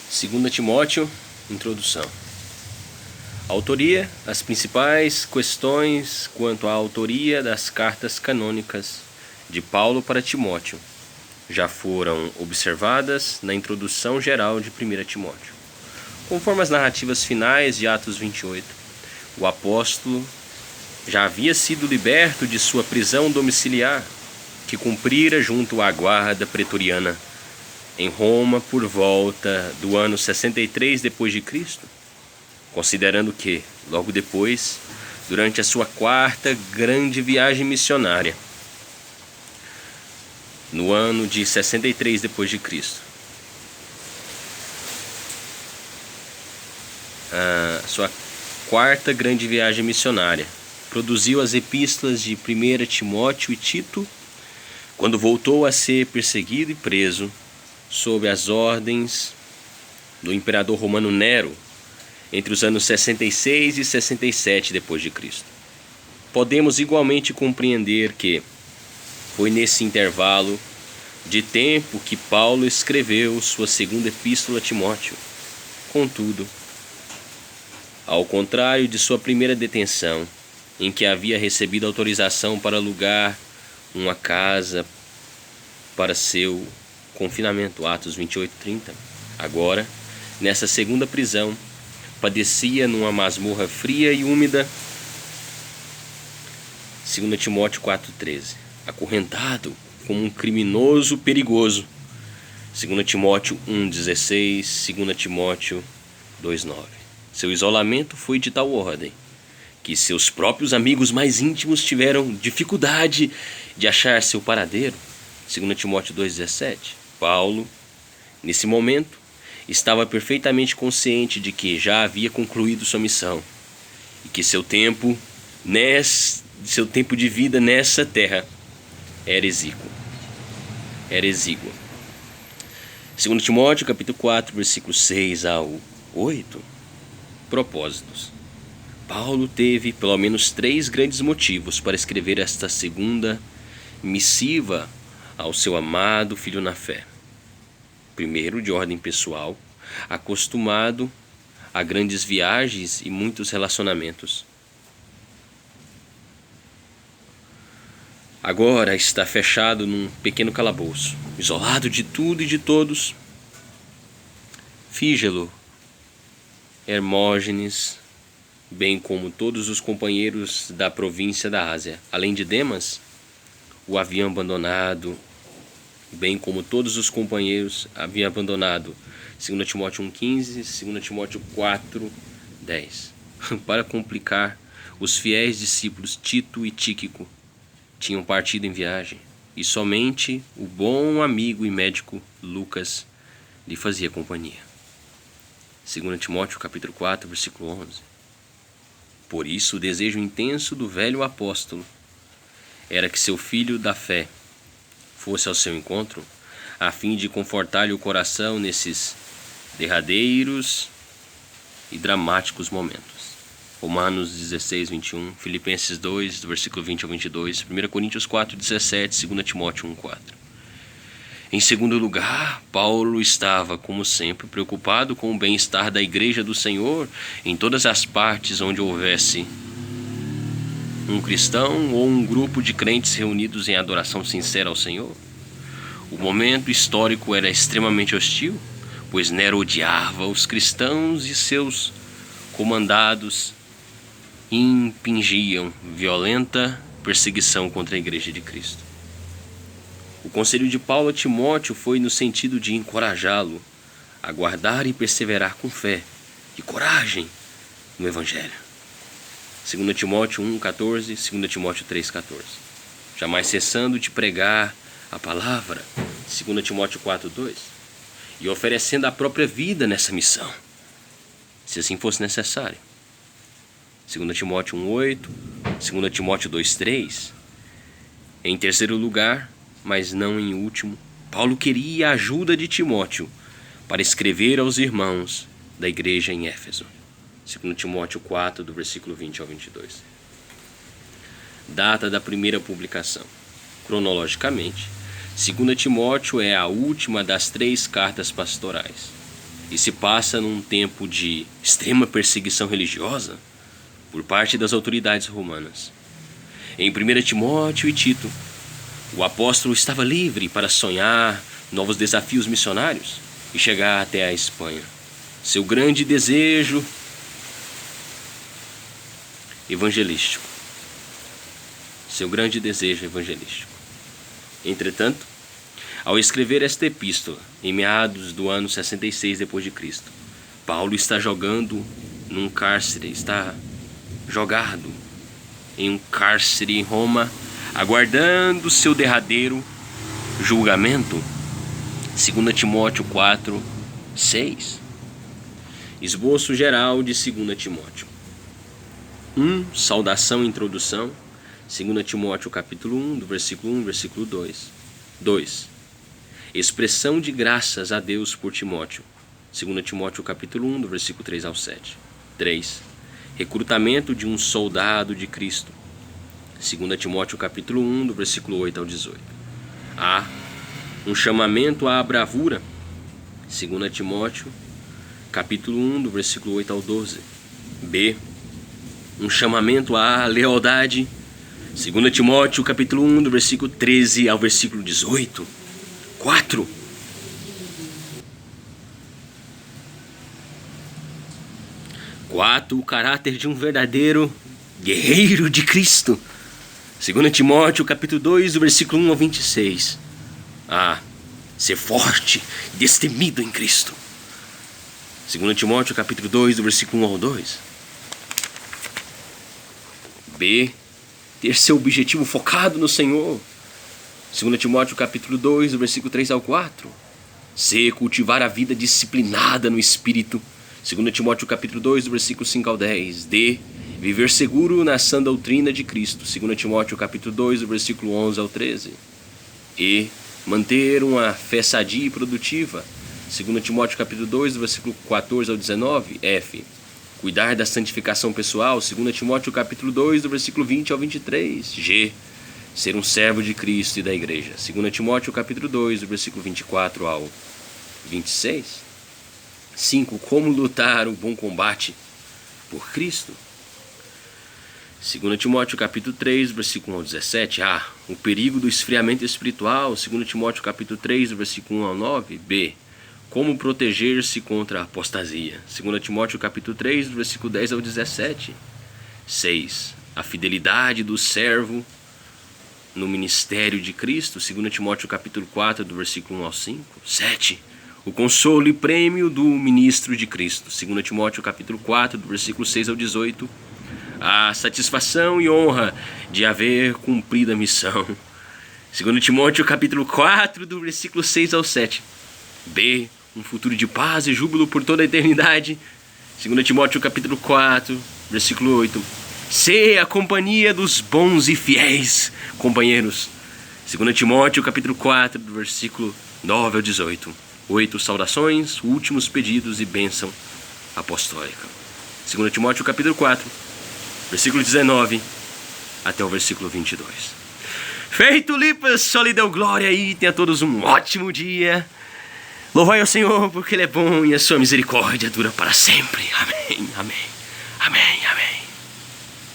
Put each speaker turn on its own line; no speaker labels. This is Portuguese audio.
2 Timóteo, introdução. Autoria. As principais questões quanto à autoria das cartas canônicas de Paulo para Timóteo já foram observadas na introdução geral de 1 Timóteo. Conforme as narrativas finais de Atos 28, o apóstolo já havia sido liberto de sua prisão domiciliar, que cumprira junto à guarda pretoriana em Roma por volta do ano 63 d.C., considerando que, logo depois, durante a sua quarta grande viagem missionária, no ano de 63 d.C., sua quarta grande viagem missionária, produziu as epístolas de 1 Timóteo e Tito, quando voltou a ser perseguido e preso sob as ordens do imperador romano Nero, entre os anos 66 e 67 d.C. Podemos igualmente compreender que foi nesse intervalo de tempo que Paulo escreveu sua segunda epístola a Timóteo. Contudo, ao contrário de sua primeira detenção, em que havia recebido autorização para alugar uma casa para seu confinamento, Atos 28:30, agora, nessa segunda prisão, padecia numa masmorra fria e úmida, 2 Timóteo 4:13, acorrentado como um criminoso perigoso, 2 Timóteo 1:16, 2 Timóteo 2:9. Seu isolamento foi de tal ordem que seus próprios amigos mais íntimos tiveram dificuldade de achar seu paradeiro, 2 Timóteo 2:17. Paulo, nesse momento, estava perfeitamente consciente de que já havia concluído sua missão e que seu tempo de vida nessa terra era exíguo. 2 Timóteo capítulo 4, versículos 6 ao 8. Propósitos. Paulo teve pelo menos 3 grandes motivos para escrever esta segunda missiva ao seu amado filho na fé. Primeiro, de ordem pessoal, acostumado a grandes viagens e muitos relacionamentos. Agora está fechado num pequeno calabouço, isolado de tudo e de todos. Fígelo, Hermógenes, bem como todos os companheiros da província da Ásia, além de Demas, o haviam abandonado, bem como todos os companheiros haviam abandonado. 2 Timóteo 1:15, 2 Timóteo 4:10. Para complicar, os fiéis discípulos Tito e Tíquico tinham partido em viagem, e somente o bom amigo e médico Lucas lhe fazia companhia. 2 Timóteo capítulo 4, versículo 11. Por isso, o desejo intenso do velho apóstolo era que seu filho da fé fosse ao seu encontro, a fim de confortar-lhe o coração nesses derradeiros e dramáticos momentos. Romanos 16:21, Filipenses 2, do versículo 20 ao 22, 1 Coríntios 4:17, 2 Timóteo 1:4. Em segundo lugar, Paulo estava, como sempre, preocupado com o bem-estar da igreja do Senhor em todas as partes onde houvesse um cristão ou um grupo de crentes reunidos em adoração sincera ao Senhor. O momento histórico era extremamente hostil, pois Nero odiava os cristãos e seus comandados impingiam violenta perseguição contra a igreja de Cristo. O conselho de Paulo a Timóteo foi no sentido de encorajá-lo a guardar e perseverar com fé e coragem no Evangelho. 2 Timóteo 1:14, 2 Timóteo 3:14. Jamais cessando de pregar a palavra, 2 Timóteo 4:2. E oferecendo a própria vida nessa missão, se assim fosse necessário. 2 Timóteo 1:8, 2 Timóteo 2:3. Em terceiro lugar, mas não em último, Paulo queria a ajuda de Timóteo para escrever aos irmãos da igreja em Éfeso. 2 Timóteo 4, do versículo 20 ao 22. Data da primeira publicação. Cronologicamente, 2 Timóteo é a última das 3 cartas pastorais. e se passa num tempo de extrema perseguição religiosa por parte das autoridades romanas. Em 1 Timóteo e Tito, o apóstolo estava livre para sonhar novos desafios missionários e chegar até a Espanha. Seu grande desejo evangelístico. Entretanto, ao escrever esta epístola, em meados do ano 66 depois de Cristo, Paulo está jogado em um cárcere em Roma, aguardando seu derradeiro julgamento. 2 Timóteo 4, 6. Esboço geral de 2 Timóteo. 1. Saudação e introdução. 2 Timóteo capítulo 1, do versículo 1, versículo 2. 2. Expressão de graças a Deus por Timóteo. 2 Timóteo capítulo 1, do versículo 3 ao 7. 3. Recrutamento de um soldado de Cristo. 2 Timóteo capítulo 1, do versículo 8 ao 18. A. Um chamamento à bravura. 2 Timóteo capítulo 1, do versículo 8 ao 12. B. Um chamamento à lealdade. 2 Timóteo capítulo 1, do versículo 13 ao versículo 18. 4. O caráter de um verdadeiro guerreiro de Cristo. 2 Timóteo capítulo 2, do versículo 1 ao 26. A. Ser forte, destemido em Cristo. 2 Timóteo capítulo 2, do versículo 1 ao 2. B. Ter seu objetivo focado no Senhor. 2 Timóteo capítulo 2, do versículo 3 ao 4. C. Cultivar a vida disciplinada no Espírito. 2 Timóteo capítulo 2, do versículo 5 ao 10. D. Viver seguro na sã doutrina de Cristo. 2 Timóteo capítulo 2, do versículo 11 ao 13. E. Manter uma fé sadia e produtiva. 2 Timóteo capítulo 2, do versículo 14 ao 19. F. Cuidar da santificação pessoal. 2 Timóteo capítulo 2, do versículo 20 ao 23. G. Ser um servo de Cristo e da igreja. 2 Timóteo capítulo 2, do versículo 24 ao 26. 5. Como lutar o bom combate por Cristo. 2 Timóteo capítulo 3, versículo 1 ao 17. A. O perigo do esfriamento espiritual. 2 Timóteo capítulo 3, versículo 1 ao 9. B. Como proteger-se contra a apostasia. 2 Timóteo capítulo 3, versículo 10 ao 17. 6. A fidelidade do servo no ministério de Cristo. 2 Timóteo capítulo 4, do versículo 1 ao 5. 7. O consolo e prêmio do ministro de Cristo. 2 Timóteo capítulo 4, do versículo 6 ao 18. A satisfação e honra de haver cumprido a missão. 2 Timóteo capítulo 4, do versículo 6 ao 7. B. Um futuro de paz e júbilo por toda a eternidade. 2 Timóteo capítulo 4, versículo 8. C. A companhia dos bons e fiéis companheiros. 2 Timóteo capítulo 4, do versículo 9 ao 18. 8. Saudações, últimos pedidos e bênção apostólica. 2 Timóteo capítulo 4, versículo 19 até o versículo 22. Feito, Lipas, só lhe deu glória e tenha todos um ótimo dia. Louvai ao Senhor porque Ele é bom e a sua misericórdia dura para sempre. Amém, amém, amém.